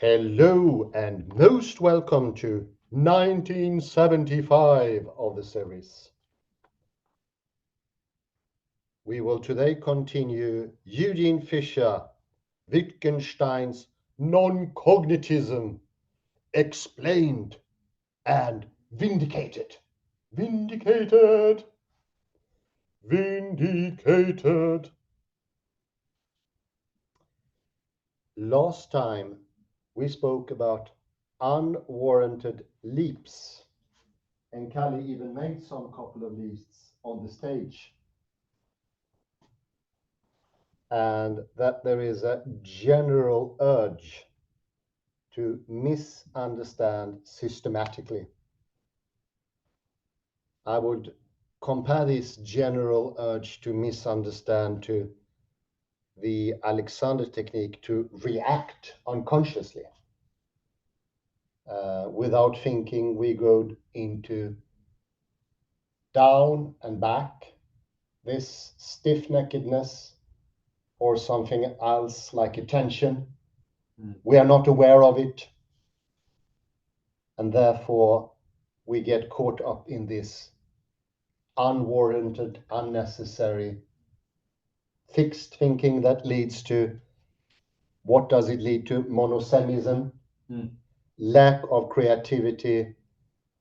Hello and most welcome to 1975 of the series. We will today continue Eugen Fischer, Wittgenstein's Non-Cognitism, explained and vindicated. Vindicated. Vindicated. Last time we spoke about unwarranted leaps, and Kalle even made some couple of leaps on the stage. And that there is a general urge to misunderstand systematically. I would compare this general urge to misunderstand to the Alexander technique to react unconsciously. Without thinking, we go into down and back, this stiff-neckedness or something else like a tension. We are not aware of it, and therefore we get caught up in this unwarranted, unnecessary, fixed thinking that leads to, what does it lead to? Monosemism, lack of creativity,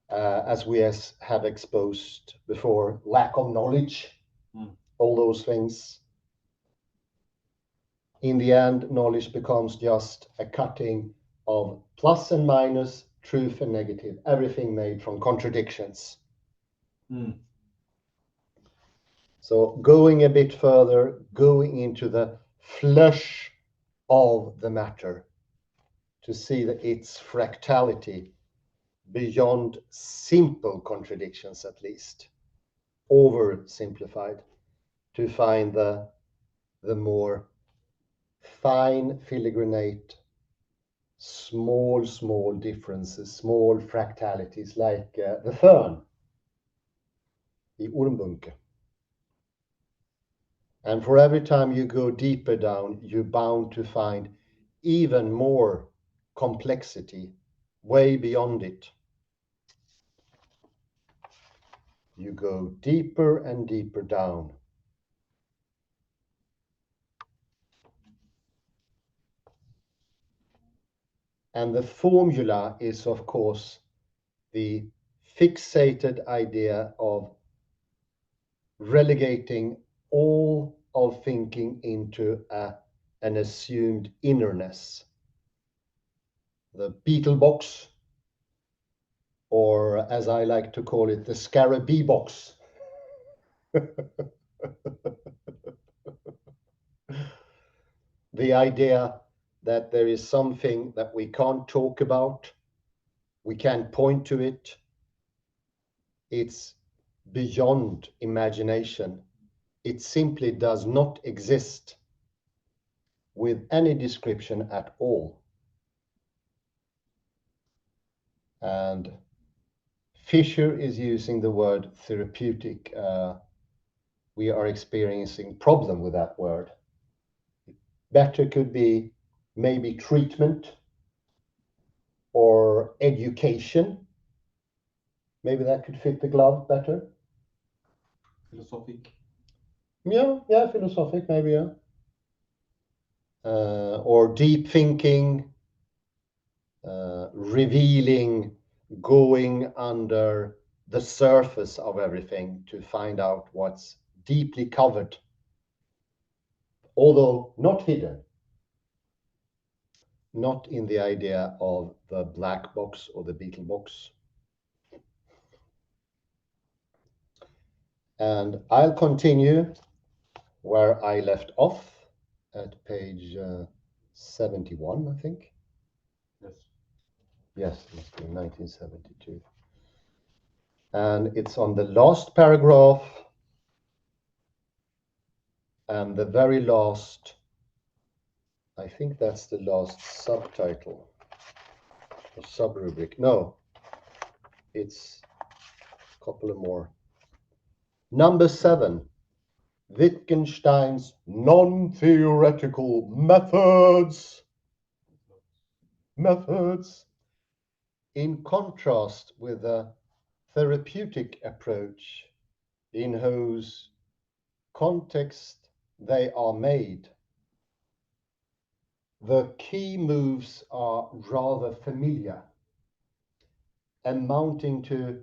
as we have exposed before, lack of knowledge, all those things. In the end, knowledge becomes just a cutting of plus and minus, truth and negative, everything made from contradictions. So going a bit further, going into the flesh of the matter to see that its fractality beyond simple contradictions, at least, oversimplified, to find the more fine filigranate, small differences, small fractalities, like the fern, the ormbunke. And for every time you go deeper down, you're bound to find even more complexity way beyond it. You go deeper and deeper down. And the formula is, of course, the fixated idea of relegating all of thinking into an assumed innerness. The beetle box, or as I like to call it, the scarabee box. The idea that there is something that we can't talk about, we can't point to it, it's beyond imagination. It simply does not exist with any description at all. And Fischer is using the word therapeutic. We are experiencing problem with that word. Better could be maybe treatment or education. Maybe that could fit the glove better. Philosophic. Yeah, philosophic, maybe, yeah. Or deep thinking, revealing, going under the surface of everything to find out what's deeply covered, although not hidden. Not in the idea of the black box or the beetle box. And I'll continue where I left off at page 71, I think. Yes, it must be 1972. And it's on the last paragraph and the very last, I think that's the last subtitle or subrubric. No, it's a couple of more. Number 7, Wittgenstein's non-theoretical methods. methods, in contrast with a therapeutic approach in whose context they are made. The key moves are rather familiar, amounting to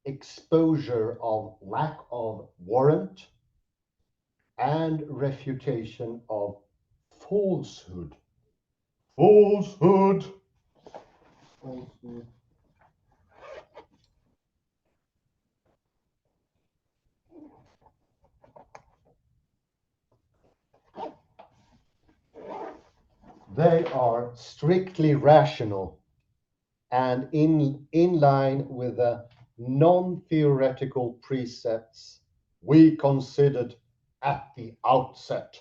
exposure of lack of warrant and refutation of falsehood. Falsehood. Falsehood. They are strictly rational and in line with the non-theoretical precepts we considered at the outset.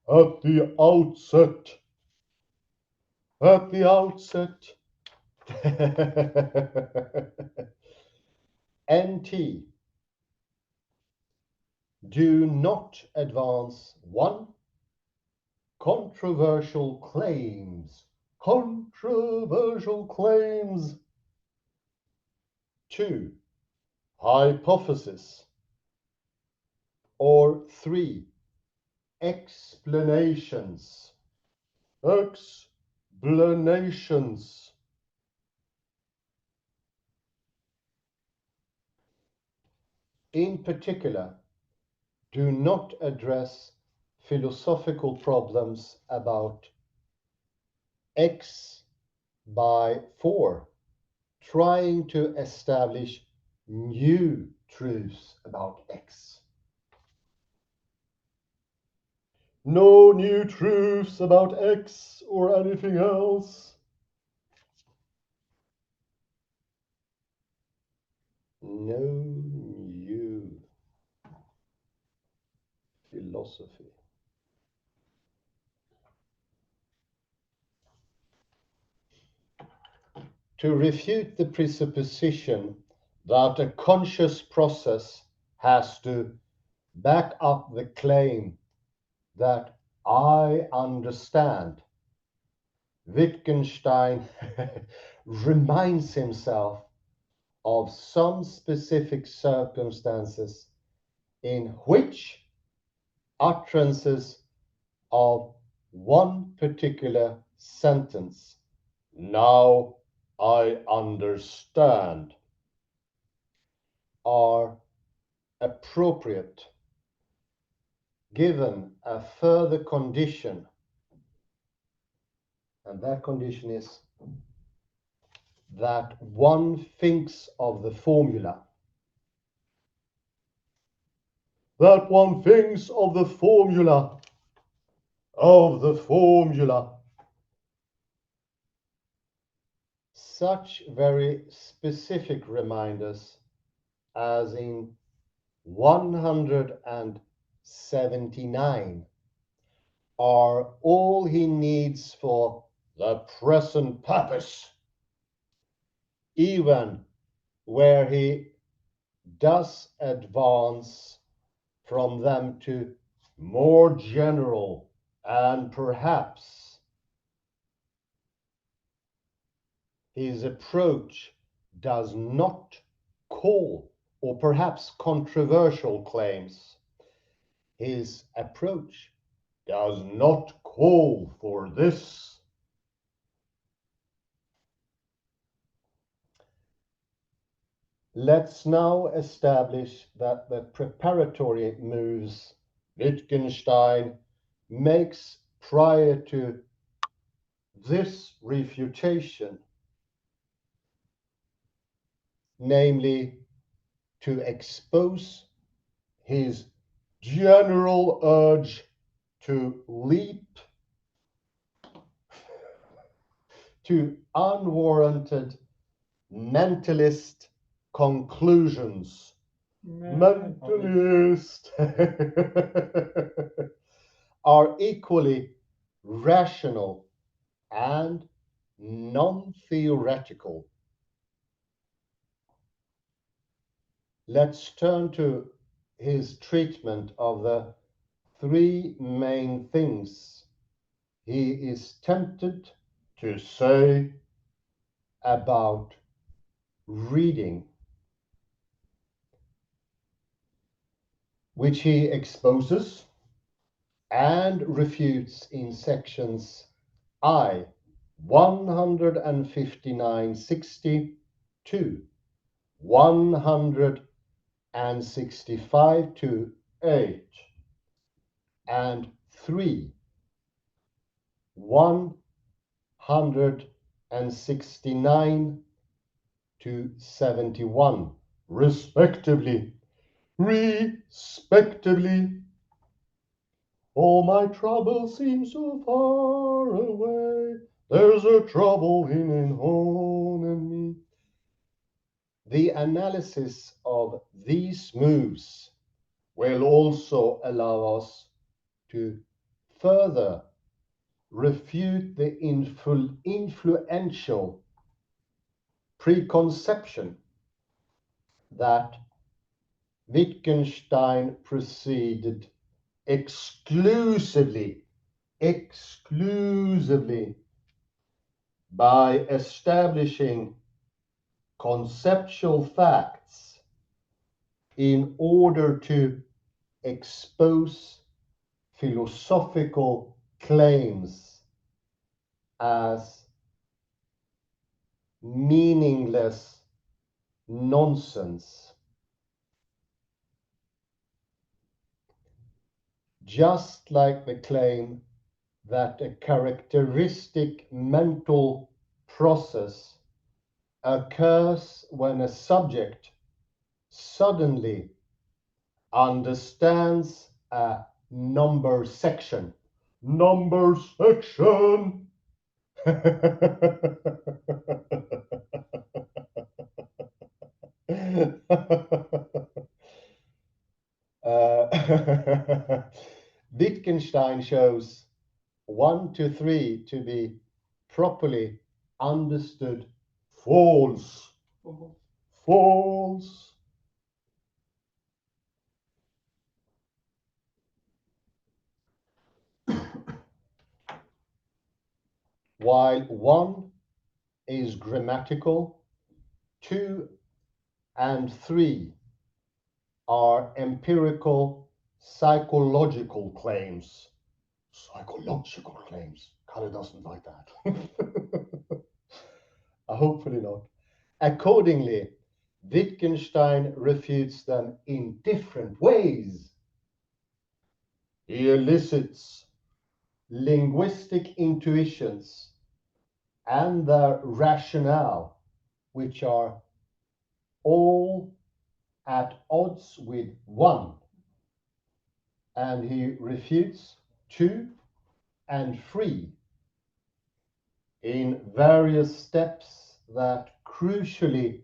At the outset. At the outset. NT. Do not advance one, controversial claims. Controversial claims. 2. Hypothesis. Or 3. Explanations. Explanations. In particular, do not address philosophical problems about X by 4, trying to establish new truths about X. No new truths about X or anything else. No new philosophy. To refute the presupposition that a conscious process has to back up the claim that I understand, Wittgenstein reminds himself of some specific circumstances in which utterances of one particular sentence, now I understand, are appropriate given a further condition, and that condition is that one thinks of the formula. That one thinks of the formula. Of the formula. Such very specific reminders as in 179 are all he needs for the present purpose, even where he does advance from them to more general and perhaps his approach does not call, or perhaps controversial claims. His approach does not call for this. Let's now establish that the preparatory moves Wittgenstein makes prior to this refutation, namely to expose his general urge to leap to unwarranted mentalist conclusions. Mentalist are equally rational and non-theoretical. Let's turn to his treatment of the three main things he is tempted to say about reading, which he exposes and refutes in sections I 159.60 to 165 to 8 and 3 169 to 71 respectively. All my troubles seem so far away. There's a trouble in home and me. The analysis of these moves will also allow us to further refute the influential preconception that Wittgenstein proceeded exclusively by establishing conceptual facts in order to expose philosophical claims as meaningless nonsense. Just like the claim that a characteristic mental process occurs when a subject suddenly understands a number section. Number section! Wittgenstein shows 1 to 3 to be properly understood false. False. While 1 is grammatical, 2 and 3 are empirical psychological claims. Psychological claims. Kalle doesn't like that. Hopefully not. Accordingly, Wittgenstein refutes them in different ways. He elicits linguistic intuitions and their rationale, which are all at odds with 1, and he refutes 2 and 3 in various steps that crucially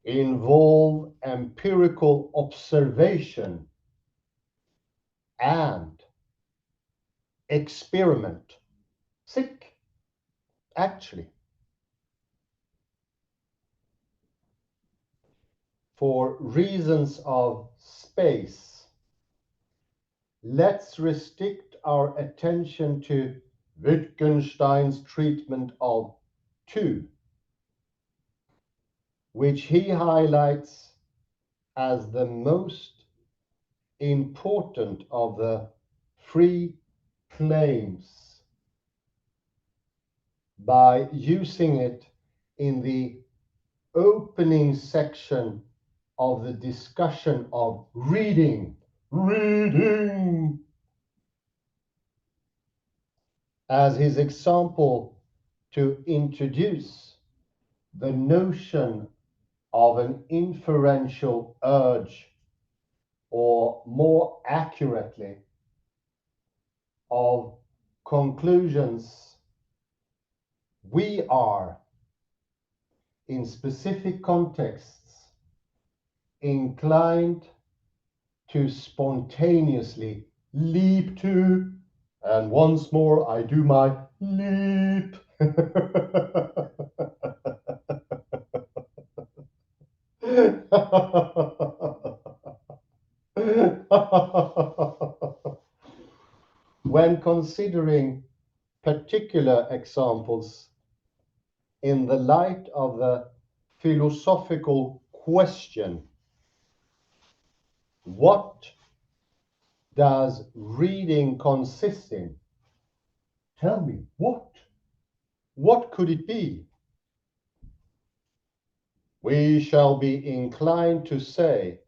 involve empirical observation and experiment. Sick, actually. For reasons of space, let's restrict our attention to Wittgenstein's treatment of 2, which he highlights as the most important of the 3 claims by using it in the opening section of the discussion of reading as his example to introduce the notion of an inferential urge, or more accurately, of conclusions we are, in specific contexts, inclined to spontaneously leap to, and once more I do my leap. When considering particular examples in the light of the philosophical question, what does reading consist in? Tell me, what? What could it be? We shall be inclined to say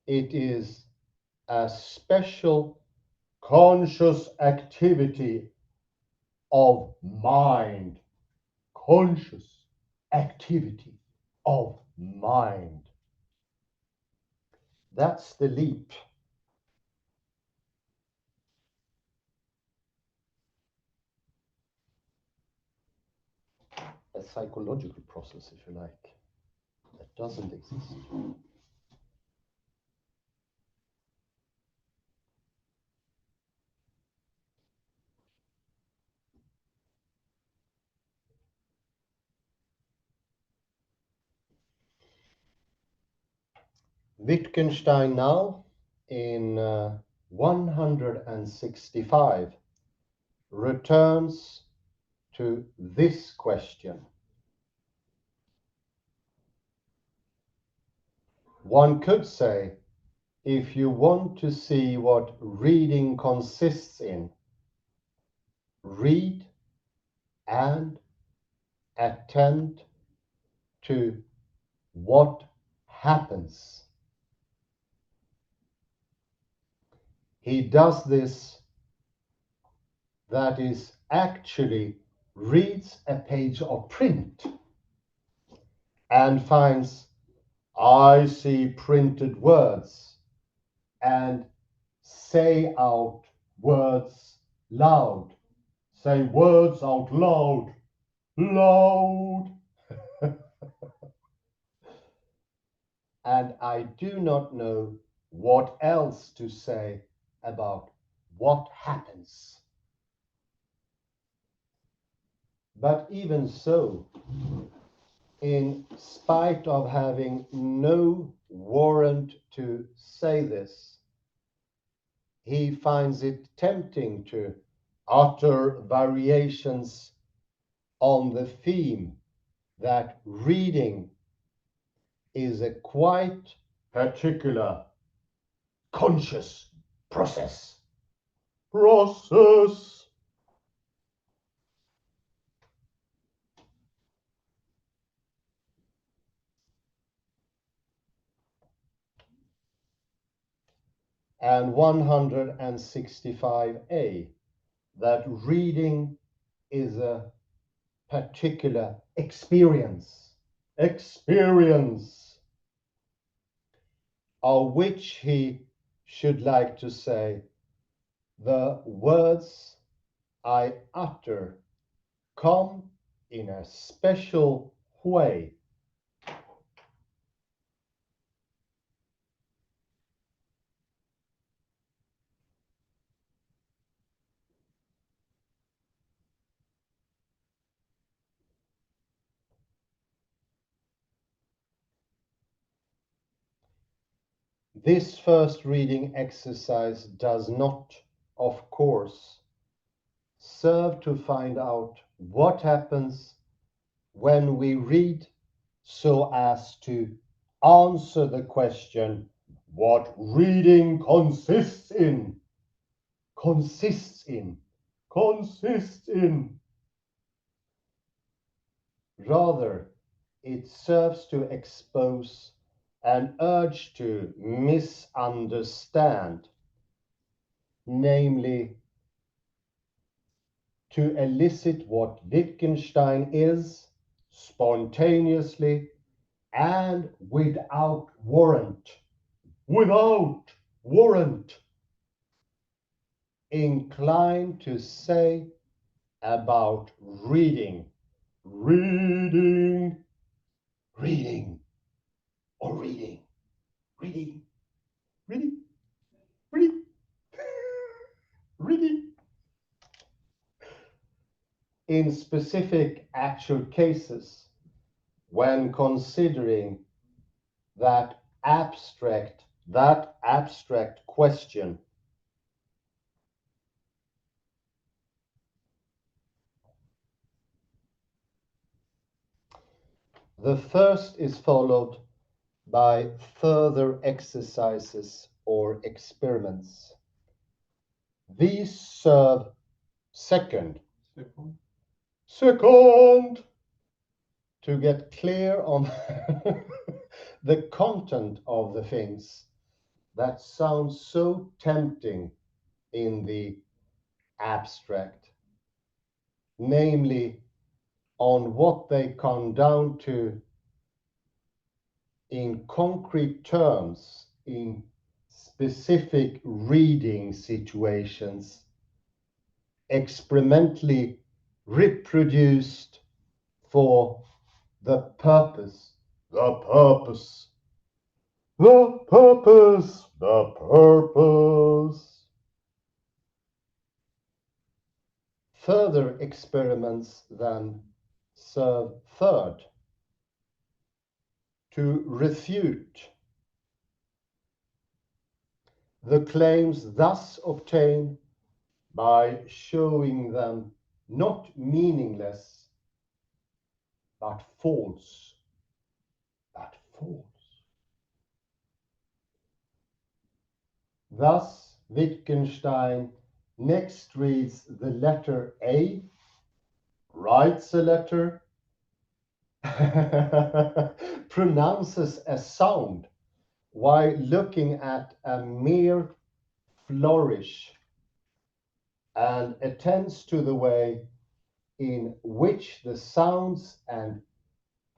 it is a special conscious activity of mind. Conscious activity of mind. That's the leap. A psychological process, if you like, that doesn't exist. Wittgenstein now, in 165, returns to this question. One could say, if you want to see what reading consists in, read and attend to what happens. He does this, that is, actually reads a page of print and finds, I see printed words, and say out words loud. Say words out loud. Loud. And I do not know what else to say about what happens. But even so, in spite of having no warrant to say this, he finds it tempting to utter variations on the theme that reading is a quite particular conscious process. And 165a, that reading is a particular experience, of which he should like to say, the words I utter come in a special way. This first reading exercise does not, of course, serve to find out what happens when we read so as to answer the question, what reading consists in. Consists in. Consists in. Rather, it serves to expose an urge to misunderstand, namely, to elicit what Wittgenstein is spontaneously and without warrant, inclined to say about reading, reading, reading, or reading, reading, reading, reading, reading. In specific actual cases, when considering that abstract question, The first is followed by further exercises or experiments. These serve second to get clear on the content of the things that sound so tempting in the abstract, namely on what they come down to in concrete terms, in specific reading situations, experimentally reproduced for the purpose, the purpose, the purpose, the purpose. Further experiments then serve third, to refute the claims thus obtained by showing them not meaningless, but false. But false. Thus, Wittgenstein next reads the letter A, writes a letter, pronounces a sound while looking at a mere flourish, and attends to the way in which the sounds and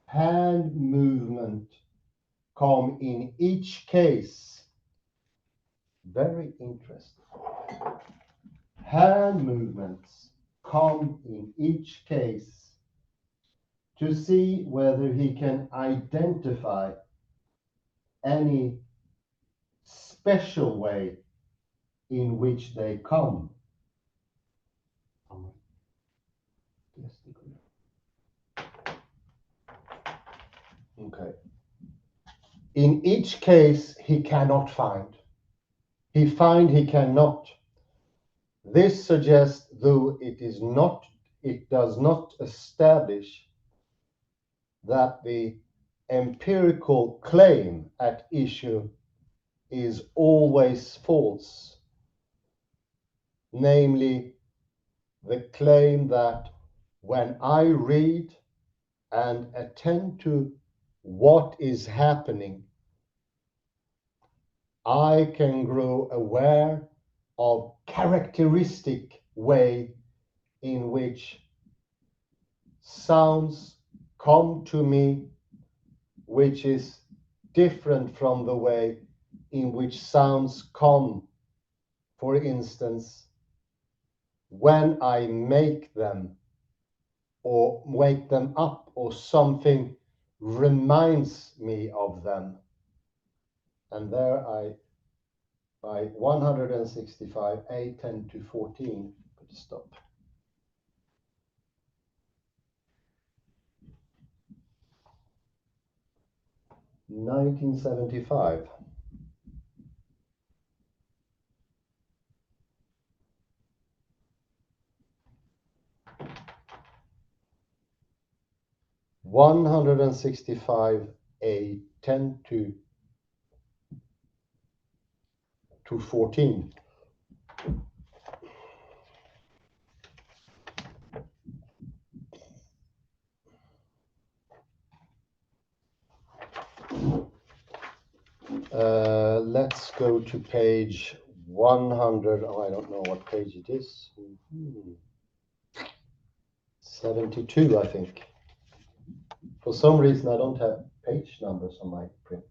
hand movement come in each case. Very interesting. Hand movements come in each case to see whether he can identify any special way in which they come. Okay. In each case, he cannot find. He cannot. This suggests, though it does not establish that the empirical claim at issue is always false, namely the claim that when I read and attend to what is happening, I can grow aware of characteristic way in which sounds come to me, which is different from the way in which sounds come, for instance, when I make them or wake them up, or something reminds me of them. And there by 165, A10 to 14, put a stop. (1975). (165) A10 to 14. Let's go to page 100. Oh, I don't know what page it is. 72, I think. For some reason, I don't have page numbers on my print.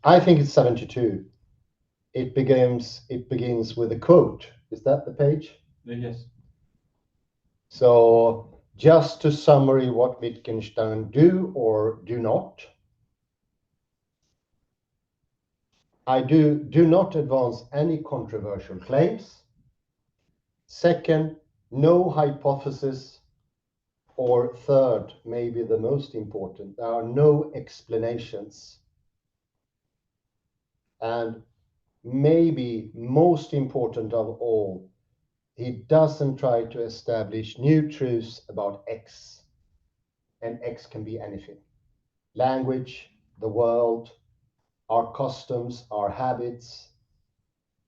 I think it's 72. It begins with a quote. Is that the page? Yes. So just to summary what Wittgenstein do or do not. I do not advance any controversial claims. Second, no hypothesis. Or third, maybe the most important, there are no explanations. And maybe most important of all, he doesn't try to establish new truths about X. and X can be anything. Language, the world, our customs, our habits,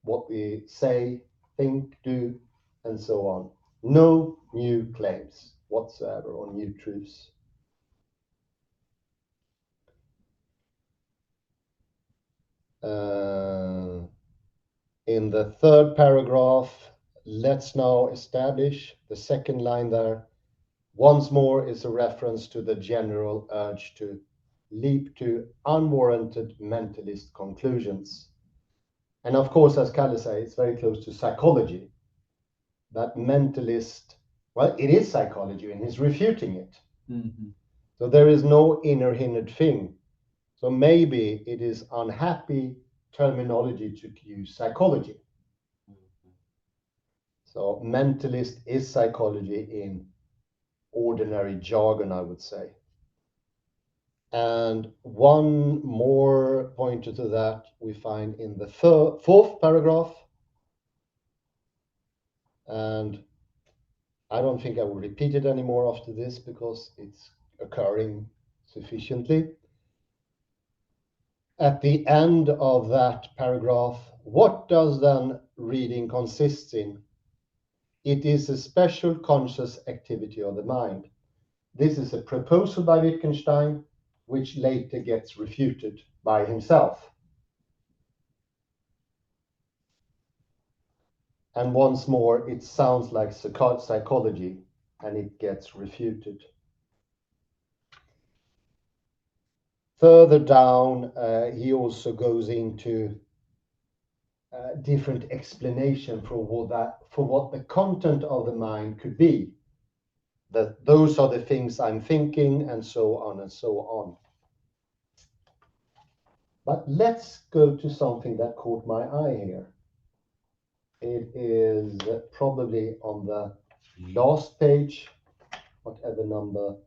what we say, think, do, and so on. No new claims whatsoever or new truths. In the third paragraph, let's now establish the second line there. Once more is a reference to the general urge to leap to unwarranted mentalist conclusions. And of course, as Kalle says, it's very close to psychology. That mentalist, well, it is psychology and he's refuting it. Mm-hmm. So there is no inner hindered thing. So maybe it is unhappy terminology to use psychology. Mm-hmm. So mentalist is psychology in ordinary jargon, I would say. And one more pointer to that we find in the fourth paragraph. And I don't think I will repeat it anymore after this because it's occurring sufficiently. At the end of that paragraph, what does then reading consist in? It is a special conscious activity of the mind. This is a proposal by Wittgenstein, which later gets refuted by himself. And once more, it sounds like psychology, and it gets refuted. Further down, he also goes into different explanation for what the content of the mind could be. That those are the things I'm thinking, and so on and so on. But let's go to something that caught my eye here. It is probably on the last page, whatever number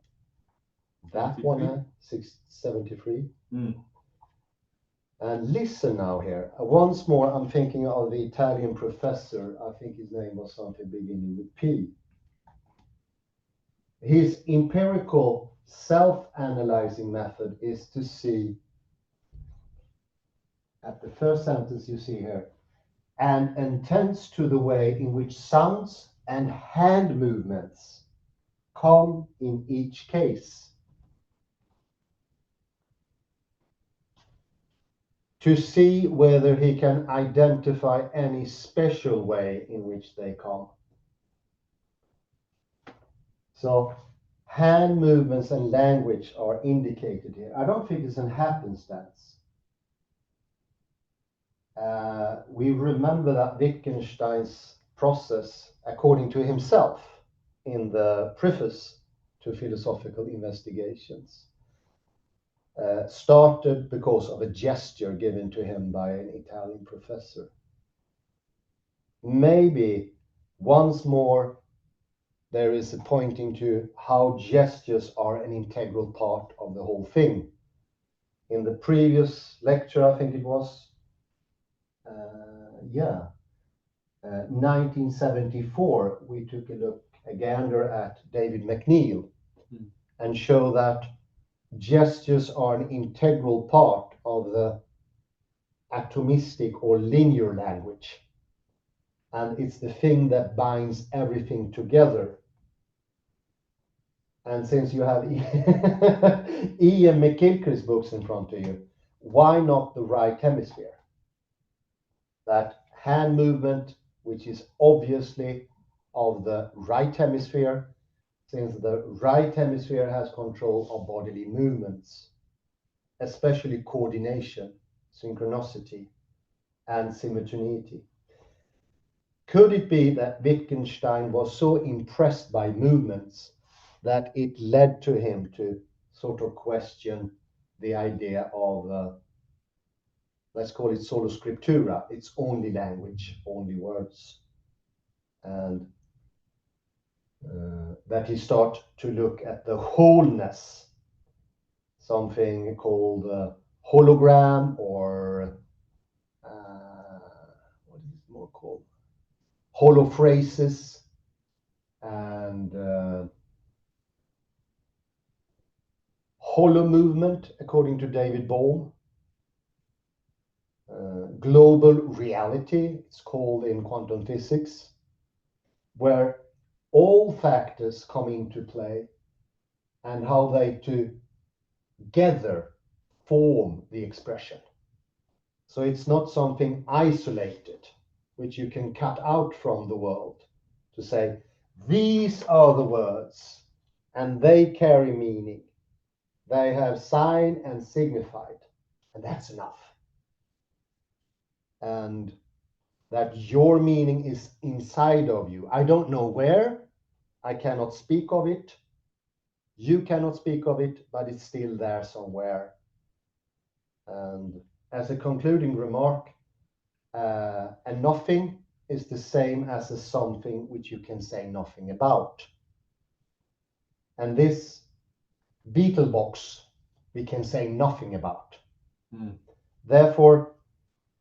that 73. One, 673. Mm. And listen now here. Once more, I'm thinking of the Italian professor. I think his name was something beginning with P. His empirical self-analyzing method is to see, at the first sentence you see here, and attends to the way in which sounds and hand movements come in each case. To see whether he can identify any special way in which they come. So hand movements and language are indicated here. I don't think it's an happenstance. We remember that Wittgenstein's process, according to himself, in the preface to Philosophical Investigations, started because of a gesture given to him by an Italian professor. Maybe once more there is a pointing to how gestures are an integral part of the whole thing. In the previous lecture, I think it was, 1974, we took a look, a gander at David McNeill, and show that gestures are an integral part of the atomistic or linear language. And it's the thing that binds everything together. And since you have Ian McKilcree's books in front of you, why not the right hemisphere? That hand movement, which is obviously of the right hemisphere, since the right hemisphere has control of bodily movements, especially coordination, synchronicity, and simultaneity. Could it be that Wittgenstein was so impressed by movements that it led to him to sort of question the idea of, let's call it sola scriptura, it's only language, only words, and that he start to look at the wholeness, something called hologram, or what is it more called? Holophrases, and hollow movement, according to David Bohm. Global reality, it's called in quantum physics, where all factors come into play and how they together form the expression. So it's not something isolated, which you can cut out from the world to say, these are the words and they carry meaning. They have sign and signified, and that's enough. And that your meaning is inside of you. I don't know where, I cannot speak of it, you cannot speak of it, but it's still there somewhere. And as a concluding remark, a nothing is the same as a something which you can say nothing about. And this beetle box we can say nothing about. Therefore,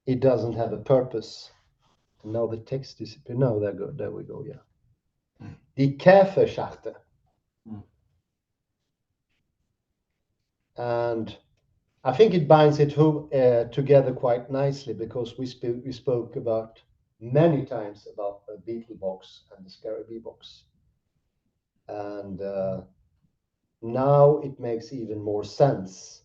it doesn't have a purpose. Now the text disappeared. No, there we go, yeah. Die Käferschachtel. And I think it binds it together quite nicely, because we spoke about many times about the beetle box and the scarabee box. And now it makes even more sense.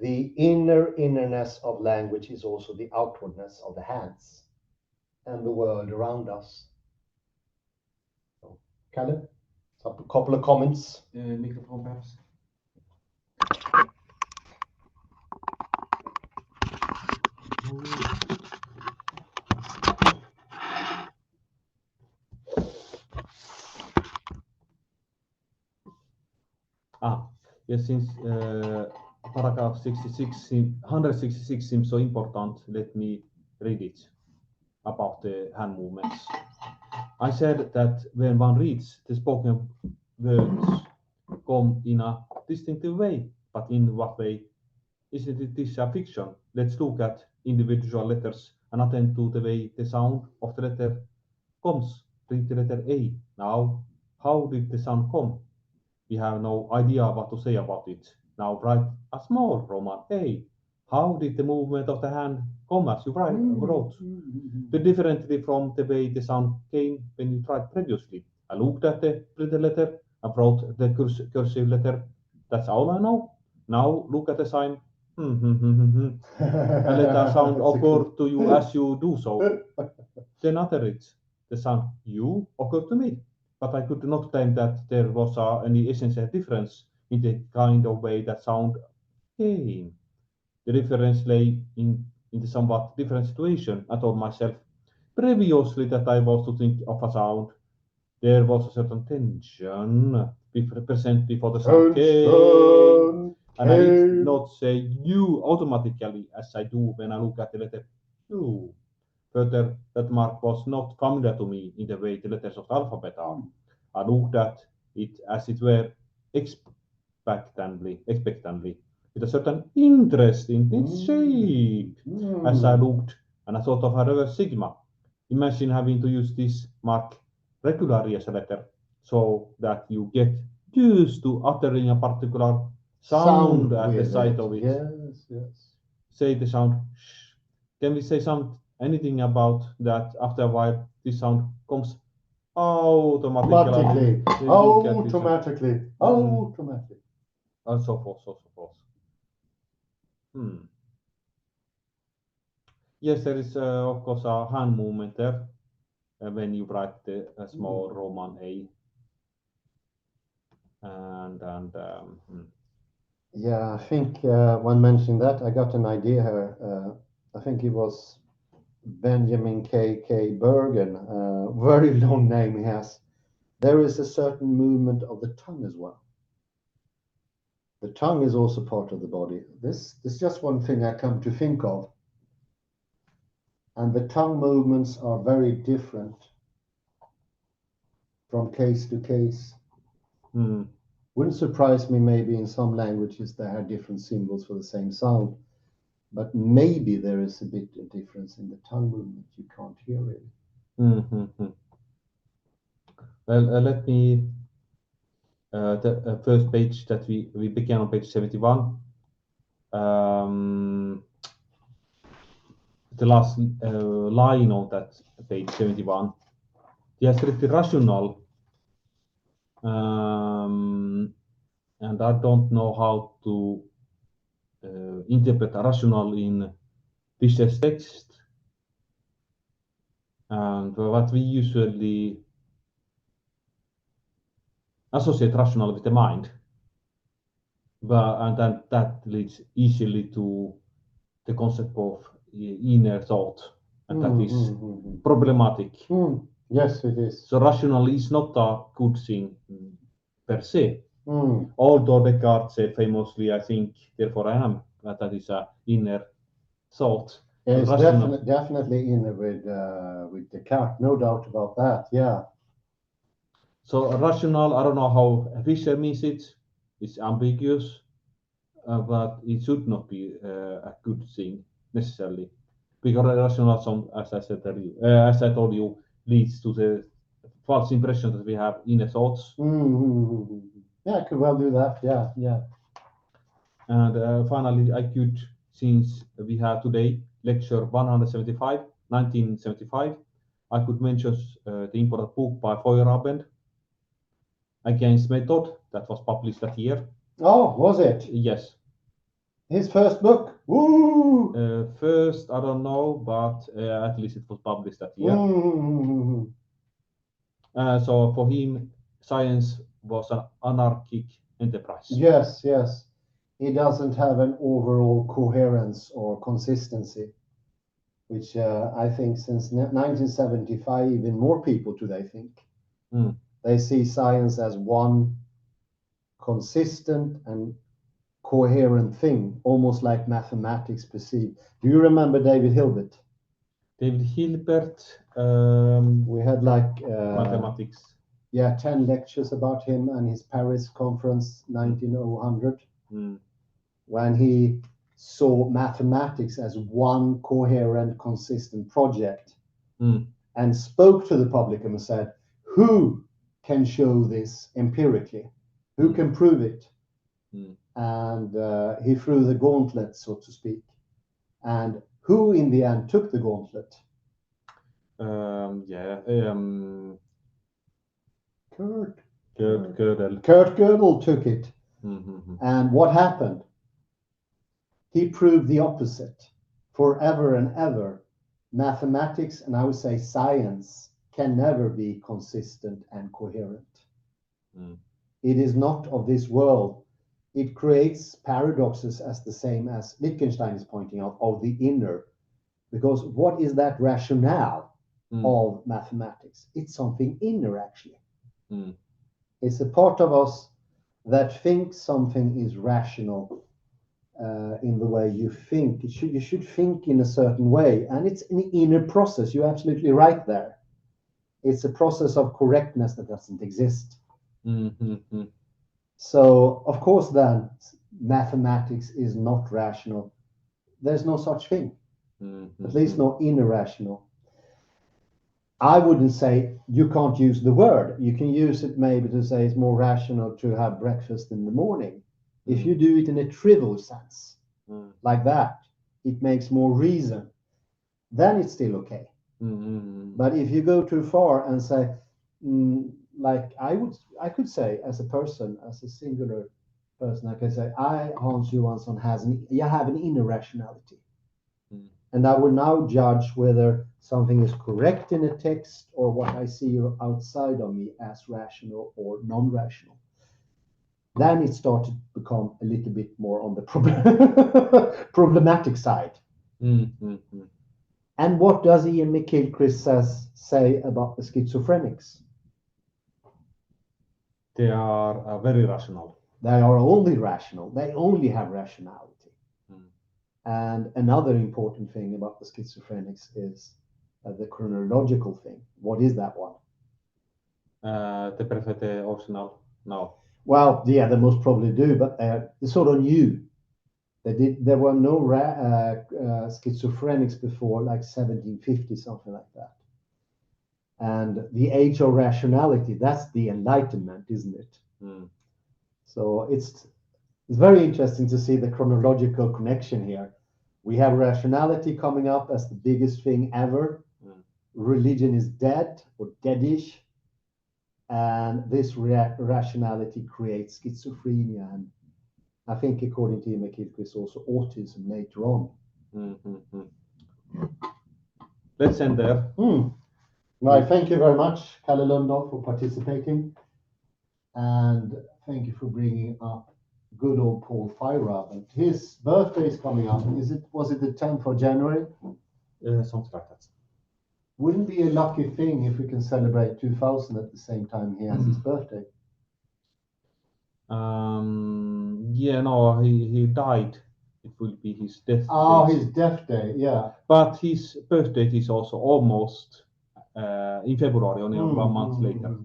The innerness of language is also the outwardness of the hands and the world around us. So, Kalle, a couple of comments. Microphone perhaps. Yes, since paragraph 166 seems so important, let me read it about the hand movements. I said that when one reads, the spoken words come in a distinctive way, but in what way? Isn't it this a fiction? Let's look at individual letters and attend to the way the sound of the letter comes. Read the letter A. Now, how did the sound come? We have no idea what to say about it. Now write a small Roman A. How did the movement of the hand come as you wrote? The differently from the way the sound came when you tried previously. I looked at the printed letter, I wrote the cursive letter. That's all I know. Now look at the sign. And let a sound occur to you as you do so. Then utter it. The sound you occurred to me, but I could not claim that there was any essential difference in the kind of way that sound came. The difference lay in the somewhat different situation. I told myself previously that I was to think of a sound. There was a certain tension present before the sound came. And I did not say you automatically as I do when I look at the letter U. Further, that mark was not familiar to me in the way the letters of the alphabet are. I looked at it as it were expectantly, with a certain interest in its shape. As I looked, and I thought of a reverse sigma. Imagine having to use this mark regularly as a letter, so that you get used to uttering a particular sound at the sight of it. Yes, yes. Say the sound sh. Can we say anything about that after a while this sound comes automatically? Automatically. And so forth, so forth. Yes, there is of course a hand movement there when you write the small Roman A. Yeah, I think when mentioning that, I got an idea here. I think it was Benjamin K. Bergen, very long name he has. There is a certain movement of the tongue as well. The tongue is also part of the body. This is just one thing I come to think of. And the tongue movements are very different from case to case. Wouldn't surprise me, maybe in some languages they have different symbols for the same sound, but maybe there is a bit of difference in the tongue movement you can't hear it. Well, let me the first page that we began on page 71. The last line on that page 71. He has written rational, and I don't know how to interpret rational in Fischer's text. And what we usually associate rational with the mind, and then that leads easily to the concept of inner thought, and that is problematic. Yes, it is. So rational is not a good thing per se. Although Descartes said famously, I think, therefore I am, that is a inner thought. Yeah, it's definitely inner with Descartes, no doubt about that. Yeah. So rational, I don't know how Fischer means it. It's ambiguous, but it should not be a good thing necessarily, because rational, as I told you, leads to the false impression that we have inner thoughts. Yeah, I could well do that. Yeah, yeah. And finally, I could, since we have today lecture 175, 1975, I could mention the important book by Feuerabend, Against Method, that was published that year. Oh, was it? Yes. His first book? Woo! First, I don't know, but at least it was published that year. So for him, science was an anarchic enterprise. Yes, yes. He doesn't have an overall coherence or consistency, which I think since 1975, even more people today think. They see science as one consistent and coherent thing, almost like mathematics perceived. Do you remember David Hilbert? David Hilbert. We had like mathematics. Yeah, 10 lectures about him and his Paris conference 1900, when he saw mathematics as one coherent, consistent project, and spoke to the public and said, who can show this empirically? Who can prove it? And he threw the gauntlet, so to speak. And who in the end took the gauntlet? Kurt Gödel took it. And what happened? He proved the opposite. Forever and ever, mathematics, and I would say science, can never be consistent and coherent. It is not of this world. It creates paradoxes as the same as Wittgenstein is pointing out, of the inner. Because what is that rationale of mathematics? It's something inner, actually. It's a part of us that thinks something is rational in the way you think. You should think in a certain way, and it's an inner process. You're absolutely right there. It's a process of correctness that doesn't exist. So, of course, then, mathematics is not rational. There's no such thing, at least no inner rational. I wouldn't say you can't use the word. You can use it maybe to say it's more rational to have breakfast in the morning. If you do it in a trivial sense, like that, it makes more reason, then it's still okay. But if you go too far and say, like I could say as a person, as a singular person, I can say, I, Hans Johansson, have an inner rationality. And I will now judge whether something is correct in a text or what I see outside of me as rational or non-rational. Then it started to become a little bit more on the problematic side. And what does Ian McGilchrist say about the schizophrenics? They are very rational. They are only rational. They only have rationality. And another important thing about the schizophrenics is the chronological thing. What is that one? They prefer the optional. No. Well, yeah, they most probably do, but they're sort of new. There were no schizophrenics before, like 1750, something like that. And the age of rationality, that's the Enlightenment, isn't it? So it's very interesting to see the chronological connection here. We have rationality coming up as the biggest thing ever. Religion is dead or deadish. And this rationality creates schizophrenia. And I think, according to Eugen Fischer, also autism later on. Let's end there. Right, thank you very much, Kalle Lundahl, for participating. And thank you for bringing up good old Paul Feyerabend. His birthday is coming up. Was it the 10th of January? Something like that. Wouldn't be a lucky thing if we can celebrate 2000 at the same time he has his birthday. Yeah, no, he died. It will be his death Oh, day. his death day, yeah. But his birthday is also almost in February, only 1 month later.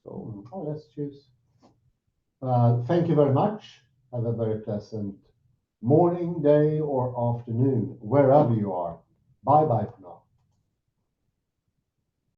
So. Oh, let's choose. Thank you very much. Have a very pleasant morning, day, or afternoon, wherever you are. Bye-bye.